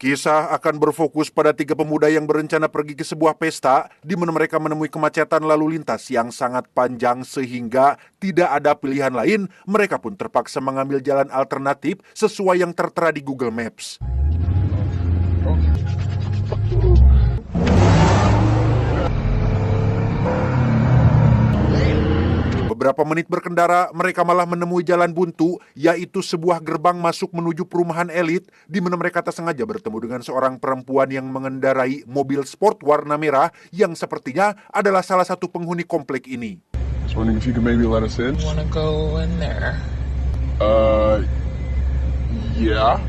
Kisah akan berfokus pada 3 pemuda yang berencana pergi ke sebuah pesta di mana mereka menemui kemacetan lalu lintas yang sangat panjang sehingga tidak ada pilihan lain. Mereka pun terpaksa mengambil jalan alternatif sesuai yang tertera di Google Maps. Beberapa menit berkendara, mereka malah menemui jalan buntu, yaitu sebuah gerbang masuk menuju perumahan elit, di mana mereka tak sengaja bertemu dengan seorang perempuan yang mengendarai mobil sport warna merah yang sepertinya adalah salah satu penghuni komplek ini. Just wondering if you could maybe let us in? Wanna go in there? Yeah.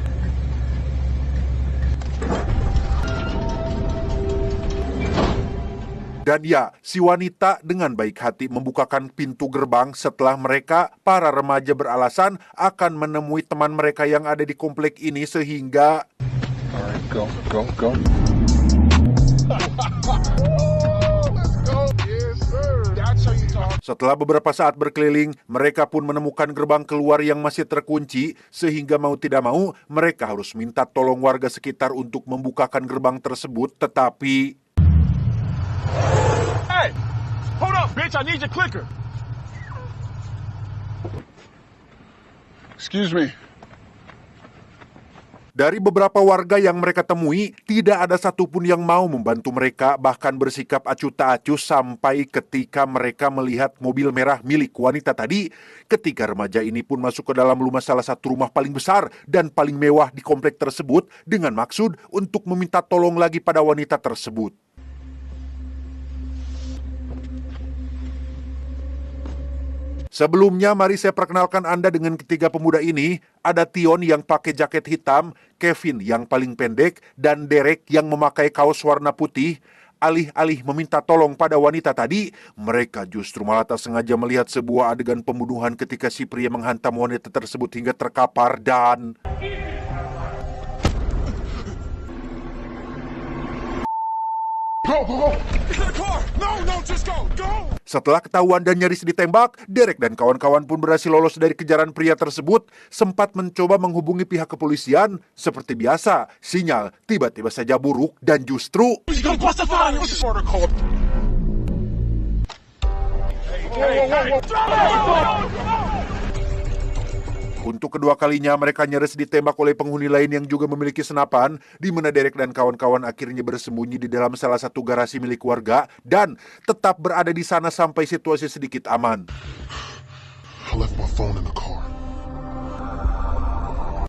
Dan ya, si wanita dengan baik hati membukakan pintu gerbang setelah mereka, para remaja beralasan akan menemui teman mereka yang ada di komplek ini sehingga... Alright, go. Setelah beberapa saat berkeliling, mereka pun menemukan gerbang keluar yang masih terkunci, sehingga mau tidak mau, mereka harus minta tolong warga sekitar untuk membukakan gerbang tersebut, tetapi... Hey, hold up, bitch, I need your clicker. Excuse me. Dari beberapa warga yang mereka temui, tidak ada satupun yang mau membantu mereka, bahkan bersikap acuh tak acuh sampai ketika mereka melihat mobil merah milik wanita tadi. Ketika remaja ini pun masuk ke dalam salah satu rumah paling besar dan paling mewah di komplek tersebut dengan maksud untuk meminta tolong lagi pada wanita tersebut. Sebelumnya, mari saya perkenalkan Anda dengan ketiga pemuda ini. Ada Tion yang pakai jaket hitam, Kevin yang paling pendek, dan Derek yang memakai kaos warna putih. Alih-alih meminta tolong pada wanita tadi, mereka justru malah tak sengaja melihat sebuah adegan pembunuhan ketika si pria menghantam wanita tersebut hingga terkapar dan... Go! Setelah ketahuan dan nyaris ditembak, Derek dan kawan-kawan pun berhasil lolos dari kejaran pria tersebut, sempat mencoba menghubungi pihak kepolisian. Seperti biasa, sinyal tiba-tiba saja buruk dan justru... Untuk kedua kalinya mereka nyaris ditembak oleh penghuni lain yang juga memiliki senapan, di mana Derek dan kawan-kawan akhirnya bersembunyi di dalam salah satu garasi milik warga dan tetap berada di sana sampai situasi sedikit aman. I left my phone in the car.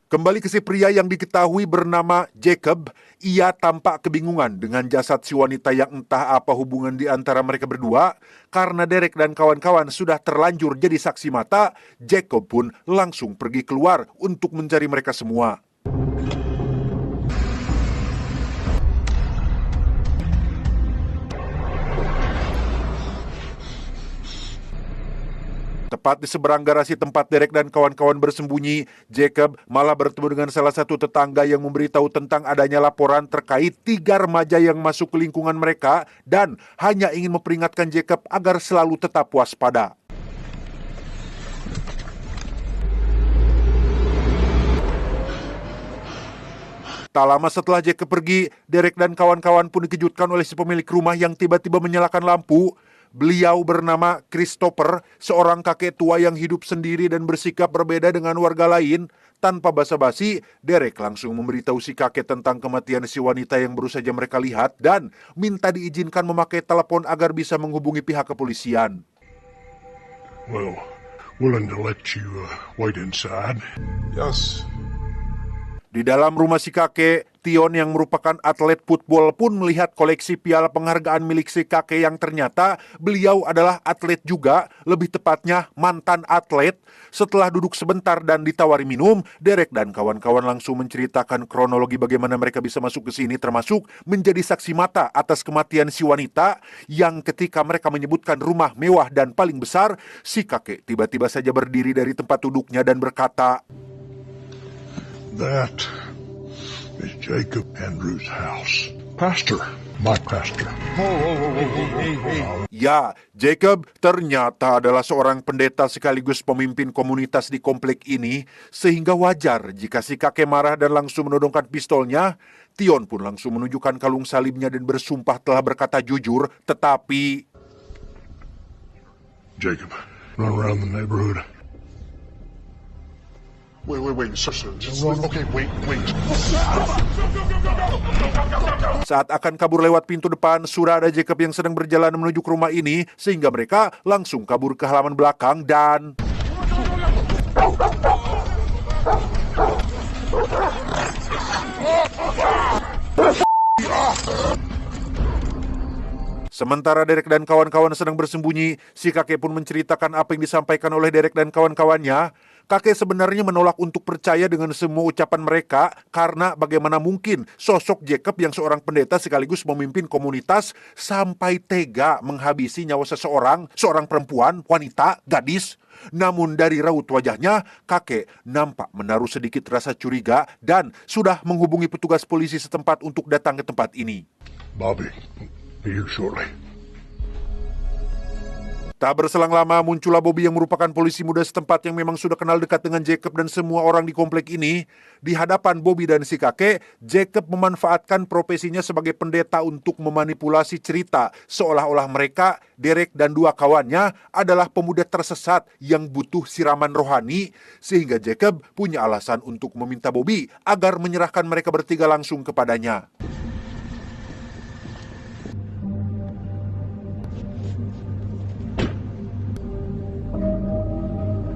Kembali ke si pria yang diketahui bernama Jacob, ia tampak kebingungan dengan jasad si wanita yang entah apa hubungan di antara mereka berdua. Karena Derek dan kawan-kawan sudah terlanjur jadi saksi mata, Jacob pun langsung pergi keluar untuk mencari mereka semua. Tepat di seberang garasi tempat Derek dan kawan-kawan bersembunyi, Jacob malah bertemu dengan salah satu tetangga yang memberitahu tentang adanya laporan terkait 3 remaja yang masuk ke lingkungan mereka dan hanya ingin memperingatkan Jacob agar selalu tetap waspada. Tak lama setelah Jacob pergi, Derek dan kawan-kawan pun dikejutkan oleh si pemilik rumah yang tiba-tiba menyalakan lampu. Beliau bernama Christopher, seorang kakek tua yang hidup sendiri dan bersikap berbeda dengan warga lain. Tanpa basa-basi, Derek langsung memberitahu si kakek tentang kematian si wanita yang baru saja mereka lihat dan minta diizinkan memakai telepon agar bisa menghubungi pihak kepolisian. Well, willing to let you wait inside? Yes. Di dalam rumah si kakek, Tion yang merupakan atlet football pun melihat koleksi piala penghargaan milik si kakek yang ternyata beliau adalah atlet juga, lebih tepatnya mantan atlet. Setelah duduk sebentar dan ditawari minum, Derek dan kawan-kawan langsung menceritakan kronologi bagaimana mereka bisa masuk ke sini, termasuk menjadi saksi mata atas kematian si wanita yang ketika mereka menyebutkan rumah mewah dan paling besar, si kakek tiba-tiba saja berdiri dari tempat duduknya dan berkata, That is Jacob Andrews' house. Pastor. My pastor. Ya, Jacob ternyata adalah seorang pendeta sekaligus pemimpin komunitas di komplek ini, sehingga wajar jika si kakek marah dan langsung menodongkan pistolnya. Tion pun langsung menunjukkan kalung salibnya dan bersumpah telah berkata jujur, tetapi... Jacob, run around the neighborhood. Wait, sir. Okay, wait. Saat akan kabur lewat pintu depan, sudah ada Jacob yang sedang berjalan menuju ke rumah ini, sehingga mereka langsung kabur ke halaman belakang dan... Sementara Derek dan kawan-kawan sedang bersembunyi, si kakek pun menceritakan apa yang disampaikan oleh Derek dan kawan-kawannya. Kakek sebenarnya menolak untuk percaya dengan semua ucapan mereka karena bagaimana mungkin sosok Jacob yang seorang pendeta sekaligus memimpin komunitas sampai tega menghabisi nyawa seorang perempuan, wanita, gadis. Namun dari raut wajahnya, kakek nampak menaruh sedikit rasa curiga dan sudah menghubungi petugas polisi setempat untuk datang ke tempat ini. Bobby, be here shortly. Tak berselang lama muncullah Bobby yang merupakan polisi muda setempat yang memang sudah kenal dekat dengan Jacob dan semua orang di komplek ini. Di hadapan Bobby dan si kakek, Jacob memanfaatkan profesinya sebagai pendeta untuk memanipulasi cerita seolah-olah mereka, Derek dan dua kawannya adalah pemuda tersesat yang butuh siraman rohani, sehingga Jacob punya alasan untuk meminta Bobby agar menyerahkan mereka bertiga langsung kepadanya.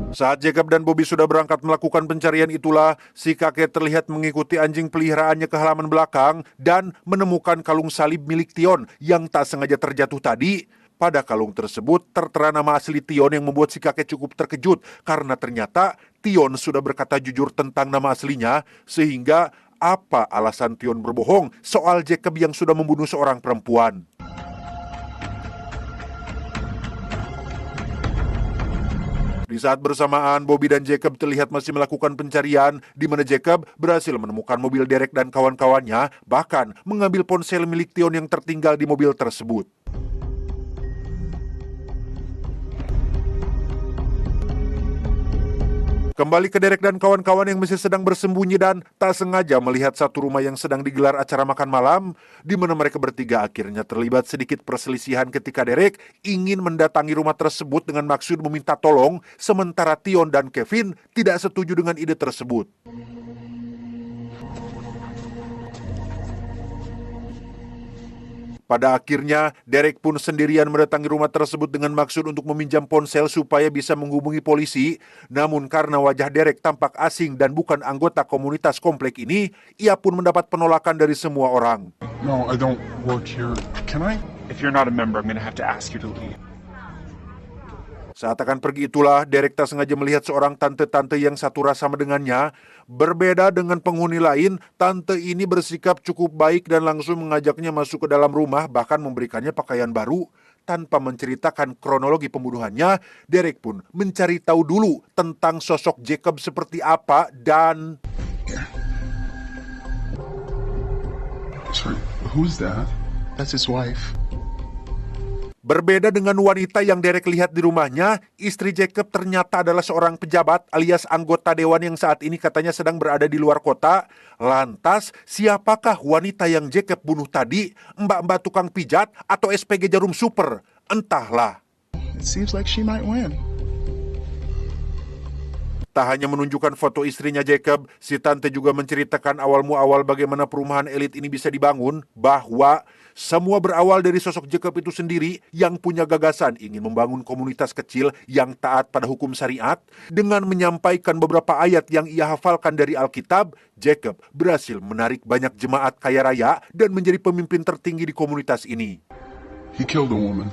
Saat Jacob dan Bobby sudah berangkat melakukan pencarian itulah, si kakek terlihat mengikuti anjing peliharaannya ke halaman belakang dan menemukan kalung salib milik Tion yang tak sengaja terjatuh tadi. Pada kalung tersebut tertera nama asli Tion yang membuat si kakek cukup terkejut karena ternyata Tion sudah berkata jujur tentang nama aslinya, sehingga apa alasan Tion berbohong soal Jacob yang sudah membunuh seorang perempuan. Di saat bersamaan, Bobby dan Jacob terlihat masih melakukan pencarian, di mana Jacob berhasil menemukan mobil Derek dan kawan-kawannya, bahkan mengambil ponsel milik Tion yang tertinggal di mobil tersebut. Kembali ke Derek dan kawan-kawan yang masih sedang bersembunyi dan tak sengaja melihat satu rumah yang sedang digelar acara makan malam, di mana mereka bertiga akhirnya terlibat sedikit perselisihan ketika Derek ingin mendatangi rumah tersebut dengan maksud meminta tolong, sementara Tion dan Kevin tidak setuju dengan ide tersebut. Pada akhirnya, Derek pun sendirian mendatangi rumah tersebut dengan maksud untuk meminjam ponsel supaya bisa menghubungi polisi. Namun karena wajah Derek tampak asing dan bukan anggota komunitas komplek ini, ia pun mendapat penolakan dari semua orang. No, I don't work here. Can I? If you're not a member, I'm gonna have to ask you to leave. Saat akan pergi itulah, Derek tak sengaja melihat seorang tante-tante yang satu rasa dengannya. Berbeda dengan penghuni lain, tante ini bersikap cukup baik dan langsung mengajaknya masuk ke dalam rumah, bahkan memberikannya pakaian baru. Tanpa menceritakan kronologi pembunuhannya, Derek pun mencari tahu dulu tentang sosok Jacob seperti apa dan... Sorry, who's that? That's his wife. Berbeda dengan wanita yang Derek lihat di rumahnya, istri Jacob ternyata adalah seorang pejabat alias anggota dewan yang saat ini katanya sedang berada di luar kota. Lantas, siapakah wanita yang Jacob bunuh tadi? Mbak-mbak tukang pijat atau SPG Jarum Super? Entahlah. It seems like she might win. Tak hanya menunjukkan foto istrinya Jacob, si tante juga menceritakan awal muawal bagaimana perumahan elit ini bisa dibangun, bahwa semua berawal dari sosok Jacob itu sendiri yang punya gagasan ingin membangun komunitas kecil yang taat pada hukum syariat. Dengan menyampaikan beberapa ayat yang ia hafalkan dari Alkitab, Jacob berhasil menarik banyak jemaat kaya raya dan menjadi pemimpin tertinggi di komunitas ini. He killed a woman.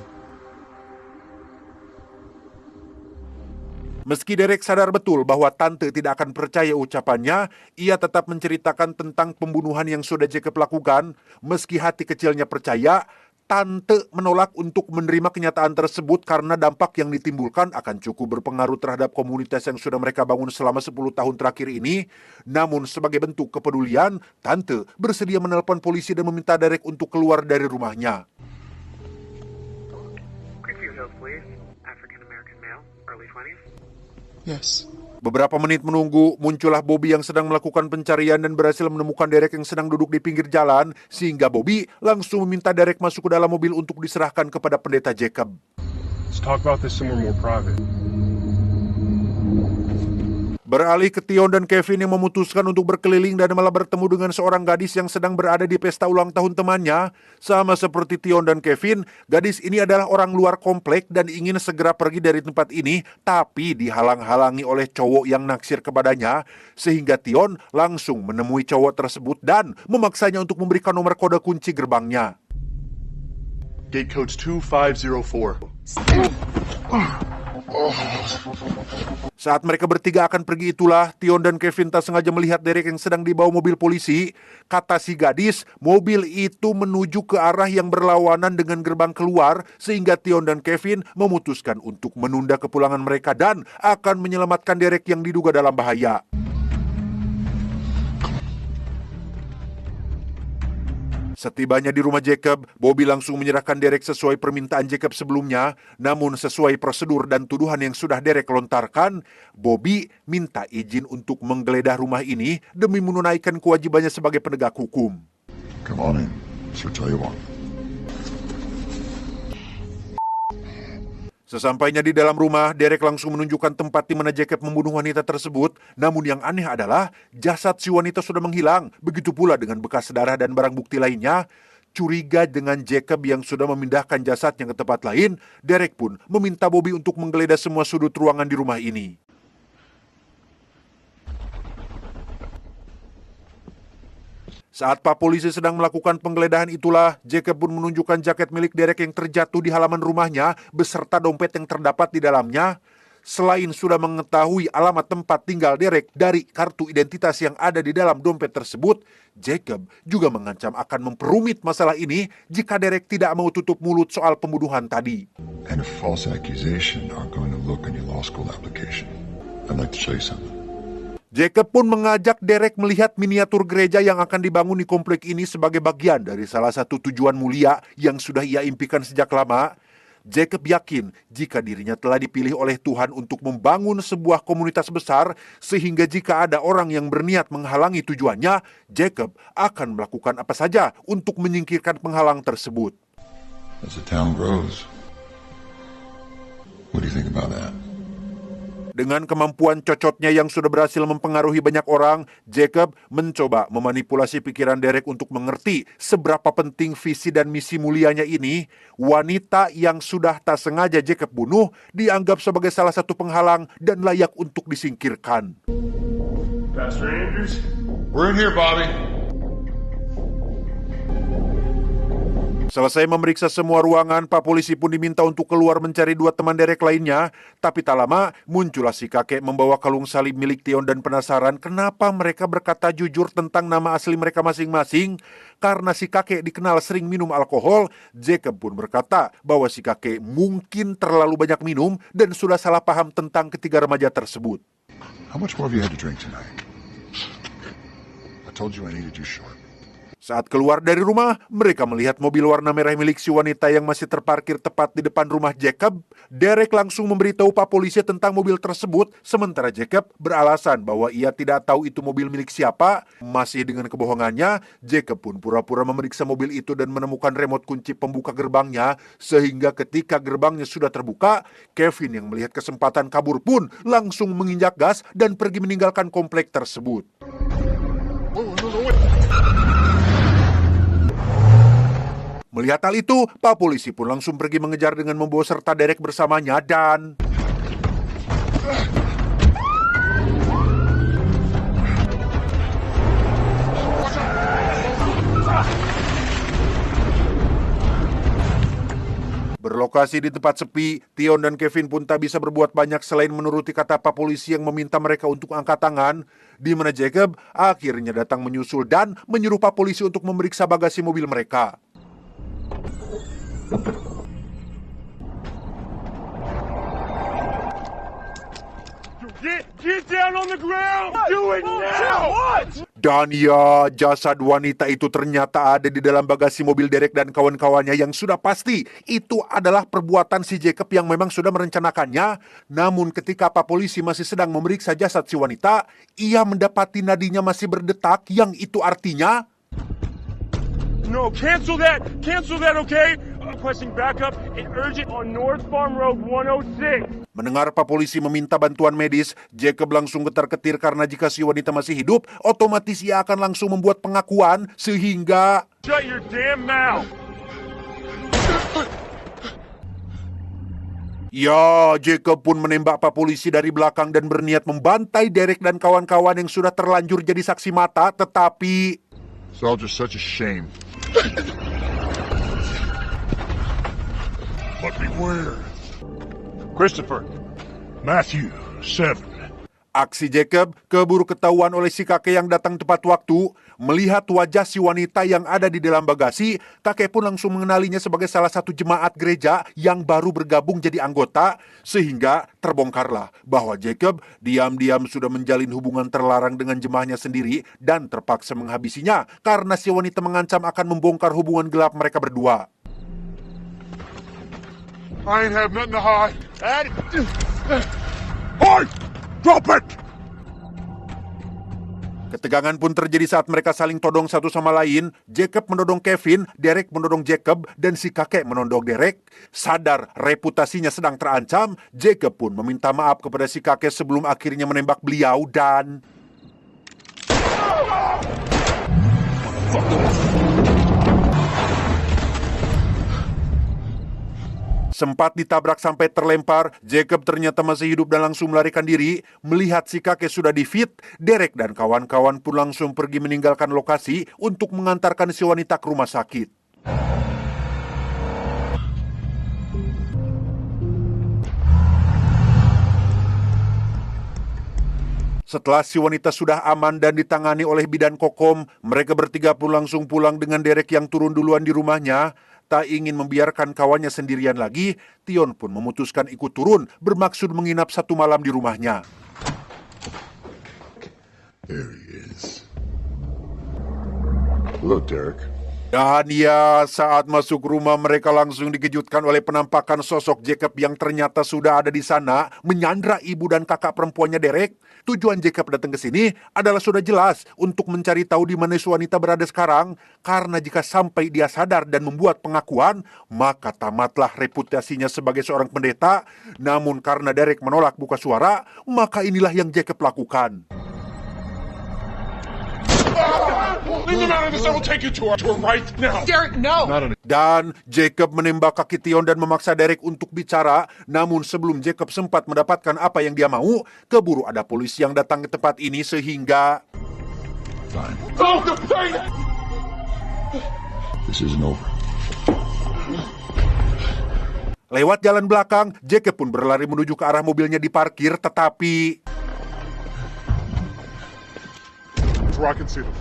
Meski Derek sadar betul bahwa tante tidak akan percaya ucapannya, ia tetap menceritakan tentang pembunuhan yang sudah Jacob lakukan. Meski hati kecilnya percaya, tante menolak untuk menerima kenyataan tersebut karena dampak yang ditimbulkan akan cukup berpengaruh terhadap komunitas yang sudah mereka bangun selama 10 tahun terakhir ini. Namun sebagai bentuk kepedulian, tante bersedia menelpon polisi dan meminta Derek untuk keluar dari rumahnya. Quickview Hills Police, African American male, early 20s. Yes. Beberapa menit menunggu, muncullah Bobby yang sedang melakukan pencarian dan berhasil menemukan Derek yang sedang duduk di pinggir jalan, sehingga Bobby langsung meminta Derek masuk ke dalam mobil untuk diserahkan kepada pendeta Jacob. Let's talk about this somewhere more private. Beralih ke Tion dan Kevin yang memutuskan untuk berkeliling dan malah bertemu dengan seorang gadis yang sedang berada di pesta ulang tahun temannya. Sama seperti Tion dan Kevin, gadis ini adalah orang luar komplek dan ingin segera pergi dari tempat ini, tapi dihalang-halangi oleh cowok yang naksir kepadanya, sehingga Tion langsung menemui cowok tersebut dan memaksanya untuk memberikan nomor kode kunci gerbangnya. Gate code's 2504. Saat mereka bertiga akan pergi itulah, Tion dan Kevin tak sengaja melihat Derek yang sedang dibawa mobil polisi. Kata si gadis, mobil itu menuju ke arah yang berlawanan dengan gerbang keluar, sehingga Tion dan Kevin memutuskan untuk menunda kepulangan mereka dan akan menyelamatkan Derek yang diduga dalam bahaya. Setibanya di rumah Jacob, Bobby langsung menyerahkan Derek sesuai permintaan Jacob sebelumnya. Namun sesuai prosedur dan tuduhan yang sudah Derek lontarkan, Bobby minta izin untuk menggeledah rumah ini demi menunaikan kewajibannya sebagai penegak hukum. Come on in. Search all you want. Sesampainya di dalam rumah, Derek langsung menunjukkan tempat di mana Jacob membunuh wanita tersebut. Namun yang aneh adalah jasad si wanita sudah menghilang. Begitu pula dengan bekas darah dan barang bukti lainnya. Curiga dengan Jacob yang sudah memindahkan jasadnya ke tempat lain, Derek pun meminta Bobby untuk menggeledah semua sudut ruangan di rumah ini. Saat Pak Polisi sedang melakukan penggeledahan itulah, Jacob pun menunjukkan jaket milik Derek yang terjatuh di halaman rumahnya beserta dompet yang terdapat di dalamnya. Selain sudah mengetahui alamat tempat tinggal Derek dari kartu identitas yang ada di dalam dompet tersebut, Jacob juga mengancam akan memperumit masalah ini jika Derek tidak mau tutup mulut soal pembunuhan tadi. And a false accusation are going to look on your law school application. I'd like to show you something. Jacob pun mengajak Derek melihat miniatur gereja yang akan dibangun di komplek ini sebagai bagian dari salah satu tujuan mulia yang sudah ia impikan sejak lama. Jacob yakin jika dirinya telah dipilih oleh Tuhan untuk membangun sebuah komunitas besar, sehingga jika ada orang yang berniat menghalangi tujuannya, Jacob akan melakukan apa saja untuk menyingkirkan penghalang tersebut. As the town grows, what do you think about that? Dengan kemampuan cocotnya yang sudah berhasil mempengaruhi banyak orang, Jacob mencoba memanipulasi pikiran Derek untuk mengerti seberapa penting visi dan misi mulianya ini. Wanita yang sudah tak sengaja Jacob bunuh dianggap sebagai salah satu penghalang dan layak untuk disingkirkan. Pastor Andrews? We're in here, Bobby. Selesai memeriksa semua ruangan, Pak Polisi pun diminta untuk keluar mencari dua teman Derek lainnya. Tapi tak lama, muncullah si kakek membawa kalung salib milik Tion dan penasaran kenapa mereka berkata jujur tentang nama asli mereka masing-masing. Karena si kakek dikenal sering minum alkohol, Jacob pun berkata bahwa si kakek mungkin terlalu banyak minum dan sudah salah paham tentang ketiga remaja tersebut. How much more have you had to drink tonight? I told you I needed you short. Saat keluar dari rumah, mereka melihat mobil warna merah milik si wanita yang masih terparkir tepat di depan rumah Jacob. Derek langsung memberitahu Pak Polisi tentang mobil tersebut, sementara Jacob beralasan bahwa ia tidak tahu itu mobil milik siapa. Masih dengan kebohongannya, Jacob pun pura-pura memeriksa mobil itu dan menemukan remote kunci pembuka gerbangnya, sehingga ketika gerbangnya sudah terbuka, Kevin yang melihat kesempatan kabur pun langsung menginjak gas dan pergi meninggalkan komplek tersebut. Melihat hal itu, Pak Polisi pun langsung pergi mengejar dengan membawa serta Derek bersamanya dan... Berlokasi di tempat sepi, Tion dan Kevin pun tak bisa berbuat banyak selain menuruti kata Pak Polisi yang meminta mereka untuk angkat tangan, di mana Jacob akhirnya datang menyusul dan menyuruh Pak Polisi untuk memeriksa bagasi mobil mereka. Get down on the ground! Do it now! Dan ya, jasad wanita itu ternyata ada di dalam bagasi mobil Derek dan kawan-kawannya yang sudah pasti itu adalah perbuatan si Jacob yang memang sudah merencanakannya. Namun ketika Pak Polisi masih sedang memeriksa jasad si wanita, ia mendapati nadinya masih berdetak yang itu artinya... No, cancel that, okay? Requesting backup and urgent on North Farm Road 106. Mendengar Pak Polisi meminta bantuan medis, Jacob langsung getar-ketir karena jika si wanita masih hidup, otomatis ia akan langsung membuat pengakuan sehingga... Shut your damn mouth! Ya, Jacob pun menembak Pak Polisi dari belakang dan berniat membantai Derek dan kawan-kawan yang sudah terlanjur jadi saksi mata, tetapi... It's all just such a shame. But beware. Christopher. Matthew 7. Aksi Jacob keburu ketahuan oleh si kakek yang datang tepat waktu. Melihat wajah si wanita yang ada di dalam bagasi, kakek pun langsung mengenalinya sebagai salah satu jemaat gereja yang baru bergabung jadi anggota, sehingga terbongkarlah bahwa Jacob diam-diam sudah menjalin hubungan terlarang dengan jemaahnya sendiri dan terpaksa menghabisinya karena si wanita mengancam akan membongkar hubungan gelap mereka berdua. I ain't have nothing to hide. Hey! Drop it! Ketegangan pun terjadi saat mereka saling todong satu sama lain. Jacob menodong Kevin, Derek menodong Jacob, dan si kakek menodong Derek. Sadar reputasinya sedang terancam, Jacob pun meminta maaf kepada si kakek sebelum akhirnya menembak beliau dan... Sempat ditabrak sampai terlempar, Jacob ternyata masih hidup dan langsung melarikan diri. Melihat si kakek sudah di-fit, Derek dan kawan-kawan pun langsung pergi meninggalkan lokasi untuk mengantarkan si wanita ke rumah sakit. Setelah si wanita sudah aman dan ditangani oleh bidan kokom, mereka bertiga pun langsung pulang dengan Derek yang turun duluan di rumahnya. Tak ingin membiarkan kawannya sendirian lagi, Tion pun memutuskan ikut turun bermaksud menginap satu malam di rumahnya. There he is. Hello, Derek. Dan ya, saat masuk rumah mereka langsung dikejutkan oleh penampakan sosok Jacob yang ternyata sudah ada di sana, menyandra ibu dan kakak perempuannya Derek. Tujuan Jacob datang ke sini adalah sudah jelas untuk mencari tahu di mana si wanita berada sekarang, karena jika sampai dia sadar dan membuat pengakuan, maka tamatlah reputasinya sebagai seorang pendeta. Namun karena Derek menolak buka suara, maka inilah yang Jacob lakukan. Leave him out of this. I will take you to her right now. Derek, no! Dan Jacob menembak kaki Tion dan memaksa Derek untuk bicara. Namun sebelum Jacob sempat mendapatkan apa yang dia mau, keburu ada polisi yang datang ke tempat ini sehingga... Fine. Oh, This isn't over. Lewat jalan belakang, Jacob pun berlari menuju ke arah mobilnya diparkir, tetapi... where I can see them.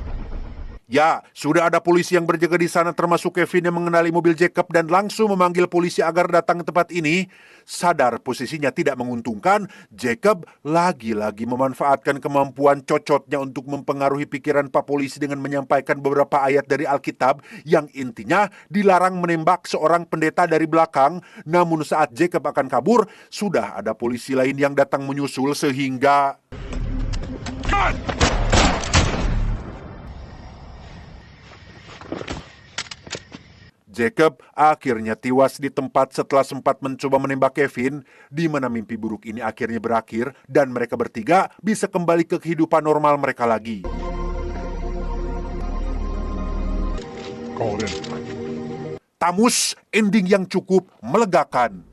Ya, sudah ada polisi yang berjaga di sana termasuk Kevin yang mengenali mobil Jacob dan langsung memanggil polisi agar datang ke tempat ini. Sadar posisinya tidak menguntungkan, Jacob lagi-lagi memanfaatkan kemampuan cocotnya untuk mempengaruhi pikiran Pak Polisi dengan menyampaikan beberapa ayat dari Alkitab yang intinya dilarang menembak seorang pendeta dari belakang. Namun saat Jacob akan kabur, sudah ada polisi lain yang datang menyusul sehingga... Jacob akhirnya tewas di tempat setelah sempat mencoba menembak Kevin, di mana mimpi buruk ini akhirnya berakhir dan mereka bertiga bisa kembali ke kehidupan normal mereka lagi. Call it in. Tamus, ending yang cukup melegakan.